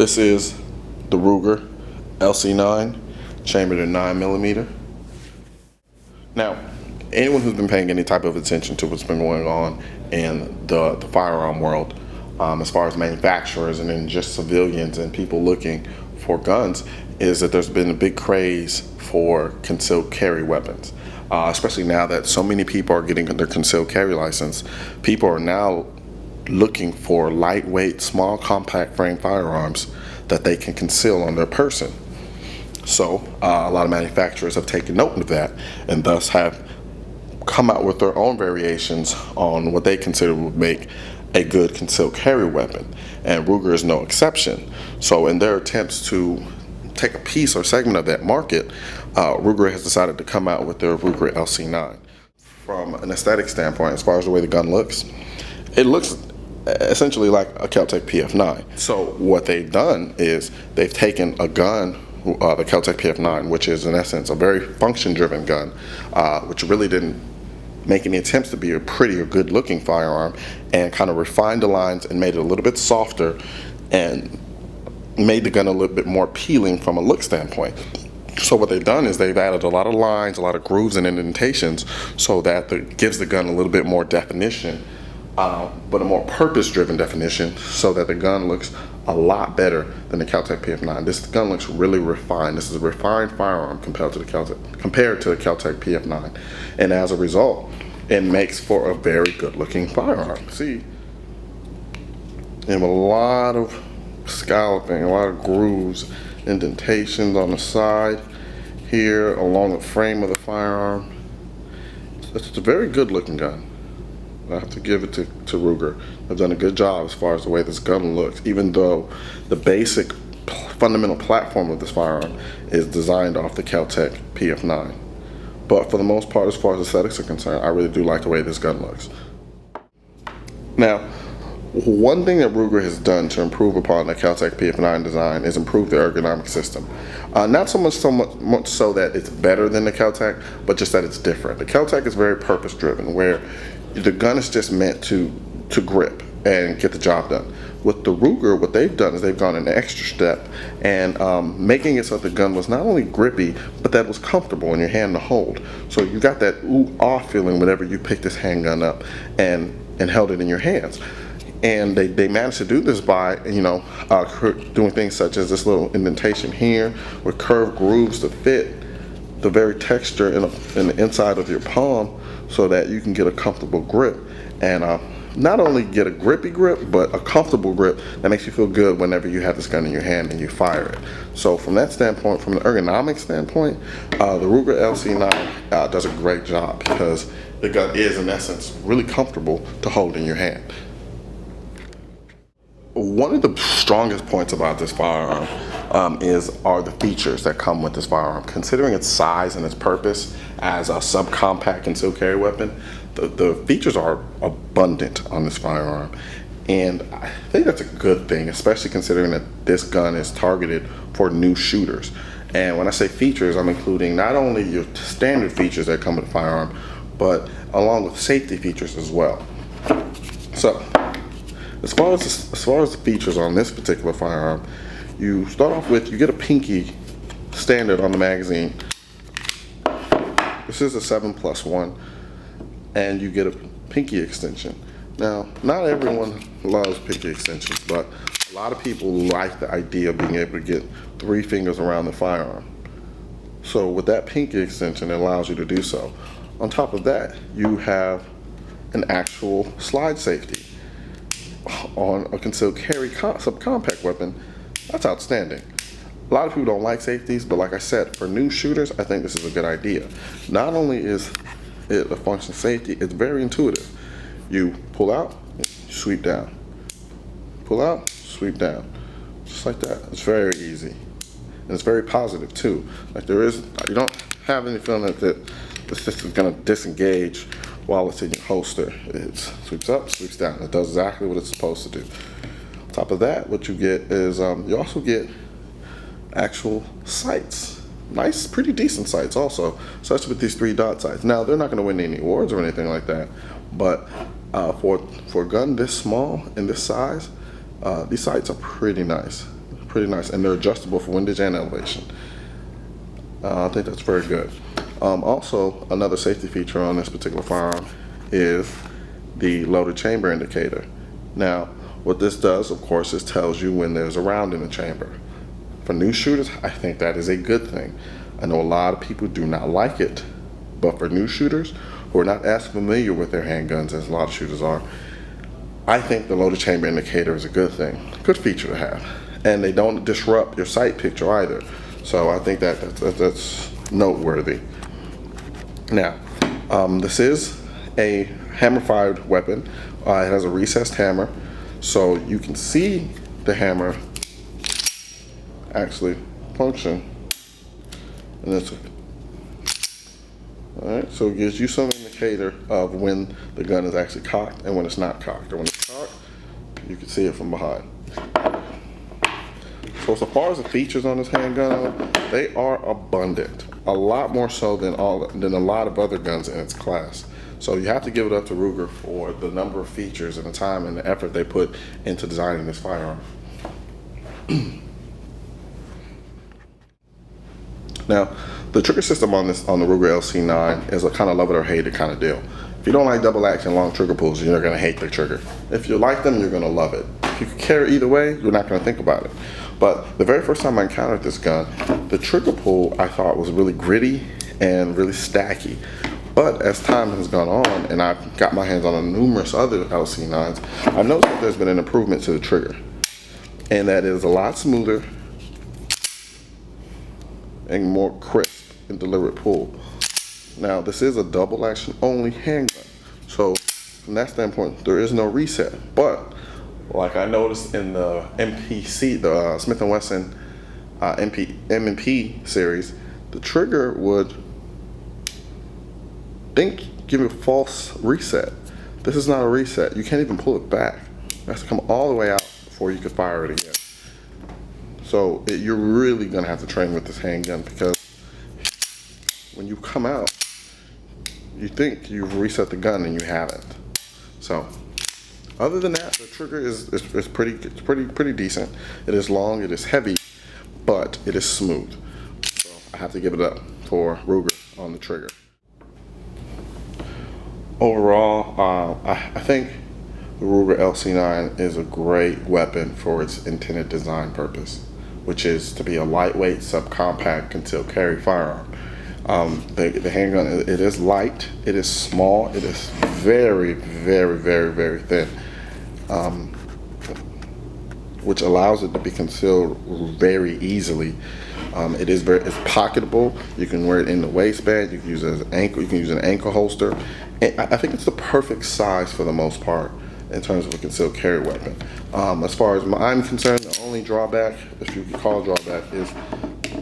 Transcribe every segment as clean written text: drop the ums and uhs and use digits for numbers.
This is the Ruger LC9, chambered in 9mm. Now, anyone who's been paying any type of attention to what's been going on in the firearm world, as far as manufacturers and then just civilians and people looking for guns, is that there's been a big craze for concealed carry weapons. Especially now that so many people are getting their concealed carry license, people are now looking for lightweight, small, compact frame firearms that they can conceal on their person. So a lot of manufacturers have taken note of that and thus have come out with their own variations on what they consider would make a good concealed carry weapon, and Ruger is no exception. So in their attempts to take a piece or segment of that market, Ruger has decided to come out with their Ruger LC9. From an aesthetic standpoint, as far as the way the gun looks, it looks essentially like a Kel-Tec PF9. So what they've done is they've taken a gun, the Kel-Tec PF9, which is in essence a very function-driven gun, which really didn't make any attempts to be a pretty or good-looking firearm, and kind of refined the lines and made it a little bit softer and made the gun a little bit more appealing from a look standpoint. So what they've done is they've added a lot of lines, a lot of grooves and indentations, so that it gives the gun a little bit more definition, but a more purpose-driven definition, so that the gun looks a lot better than the Kel-Tec PF9. This gun looks really refined. This is a refined firearm compared to the Kel-Tec PF9, and as a result, it makes for a very good-looking firearm. See, and a lot of scalloping, a lot of grooves, indentations on the side here along the frame of the firearm. It's a very good-looking gun. I have to give it to Ruger. They've done a good job as far as the way this gun looks, even though the basic fundamental platform of this firearm is designed off the Kel-Tec PF9. But for the most part, as far as aesthetics are concerned, I really do like the way this gun looks. Now, one thing that Ruger has done to improve upon the Kel-Tec PF9 design is improve the ergonomic system. Not so much so that it's better than the Kel-Tec, but just that it's different. The Kel-Tec is very purpose-driven, where the gun is just meant to grip and get the job done. With the Ruger, what they've done is they've gone an extra step and making it so that the gun was not only grippy, but that it was comfortable in your hand to hold. So you got that ooh-ah feeling whenever you picked this handgun up and held it in your hands. And they managed to do this by, doing things such as this little indentation here with curved grooves to fit the very texture in the inside of your palm, so that you can get a comfortable grip, and not only get a grippy grip, but a comfortable grip that makes you feel good whenever you have this gun in your hand and you fire it. So from that standpoint, from an ergonomic standpoint, the Ruger LC9 does a great job, because the gun is in essence really comfortable to hold in your hand. One of the strongest points about this firearm are the features that come with this firearm. Considering its size and its purpose as a subcompact concealed carry weapon, the features are abundant on this firearm, and I think that's a good thing, especially considering that this gun is targeted for new shooters. And when I say features, I'm including not only your standard features that come with the firearm, but along with safety features as well. So as far as the features on this particular firearm, you start off with, you get a pinky standard on the magazine. This is a 7+1, and you get a pinky extension. Now, not everyone loves pinky extensions, but a lot of people like the idea of being able to get 3 fingers around the firearm. So with that pinky extension, it allows you to do so. On top of that, you have an actual slide safety on a concealed carry subcompact weapon. That's outstanding. A lot of people don't like safeties, but like I said, for new shooters, I think this is a good idea. Not only is it a function of safety, it's very intuitive. You pull out, sweep down. Pull out, sweep down. Just like that. It's very easy. And it's very positive too. Like you don't have any feeling that the system is gonna disengage while it's in your holster. It sweeps up, sweeps down. It does exactly what it's supposed to do. On top of that, what you get is you also get actual sights. Nice, pretty decent sights also, especially with these 3-dot sights. Now, they're not going to win any awards or anything like that, but for a gun this small and this size, these sights are pretty nice. pretty nice, and they're adjustable for windage and elevation. I think that's very good. Also, another safety feature on this particular firearm is the loaded chamber indicator. Now, what this does, of course, is tells you when there's a round in the chamber. For new shooters, I think that is a good thing. I know a lot of people do not like it, but for new shooters who are not as familiar with their handguns as a lot of shooters are, I think the loaded chamber indicator is a good thing, good feature to have. And they don't disrupt your sight picture either. So I think that's noteworthy. Now, this is a hammer-fired weapon. It has a recessed hammer, so you can see the hammer actually function. And that's all right. So it gives you some indicator of when the gun is actually cocked and when it's not cocked. Or when it's cocked, you can see it from behind. So as far as the features on this handgun, they are abundant. A lot more so than a lot of other guns in its class. So you have to give it up to Ruger for the number of features and the time and the effort they put into designing this firearm. Now, the trigger system on the Ruger LC9 is a kind of love it or hate it kind of deal. If you don't like double action long trigger pulls, you're going to hate the trigger. If you like them, you're going to love it. If you can carry either way, you're not going to think about it. But the very first time I encountered this gun, the trigger pull I thought was really gritty and really stacky. But as time has gone on and I've got my hands on numerous other LC9s, I've noticed that there's been an improvement to the trigger. And that it is a lot smoother and more crisp and deliberate pull. Now, this is a double action only handgun. So from that standpoint, there is no reset. But like I noticed in the MPC, the Smith & Wesson M&P series, the trigger would give you a false reset. This is not a reset. You can't even pull it back. It has to come all the way out before you can fire it again. So you're really gonna have to train with this handgun, because when you come out, you think you've reset the gun and you haven't. So other than that, the trigger is pretty decent. It is long, it is heavy, but it is smooth. So I have to give it up for Ruger on the trigger. Overall, I think the Ruger LC9 is a great weapon for its intended design purpose, which is to be a lightweight, subcompact, concealed carry firearm. The handgun, it is light, it is small, it is very, very, very, very thin, which allows it to be concealed very easily. It's pocketable. You can wear it in the waistband. You can use it as an ankle. You can use an ankle holster. And I think it's the perfect size for the most part in terms of a concealed carry weapon. As far as I'm concerned, the only drawback, if you can call a drawback, is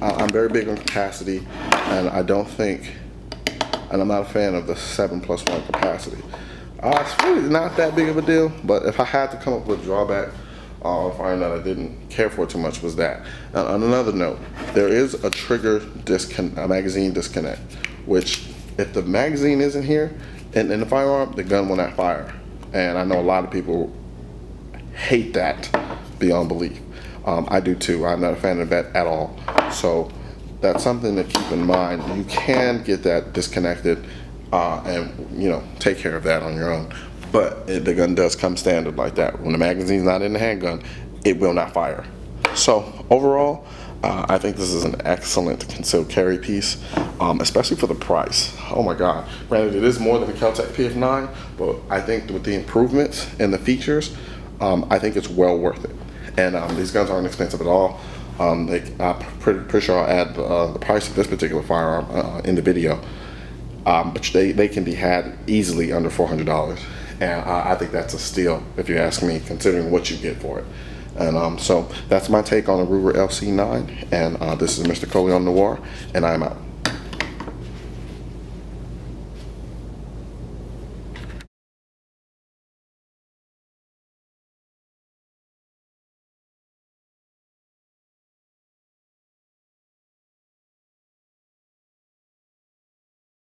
I'm very big on capacity, and I'm not a fan of the 7+1 capacity. It's really not that big of a deal, but if I had to come up with a drawback, or find that I didn't care for it too much, was that. On another note, there is a trigger magazine disconnect, which if the magazine isn't here in the firearm, the gun will not fire. And I know a lot of people hate that beyond belief. I do too. I'm not a fan of that at all. So that's something to keep in mind. You can get that disconnected and take care of that on your own. But the gun does come standard like that. When the magazine's not in the handgun, it will not fire. So overall, I think this is an excellent concealed carry piece, especially for the price. Oh my God. Granted, it is more than the Kel-Tec PF9, but I think with the improvements and the features, I think it's well worth it. And these guns aren't expensive at all. I'm pretty sure I'll add the price of this particular firearm in the video. But they can be had easily under $400. And I think that's a steal, if you ask me, considering what you get for it. And so that's my take on the Ruger LC9. And this is Mr. Coleon Noir, and I'm out.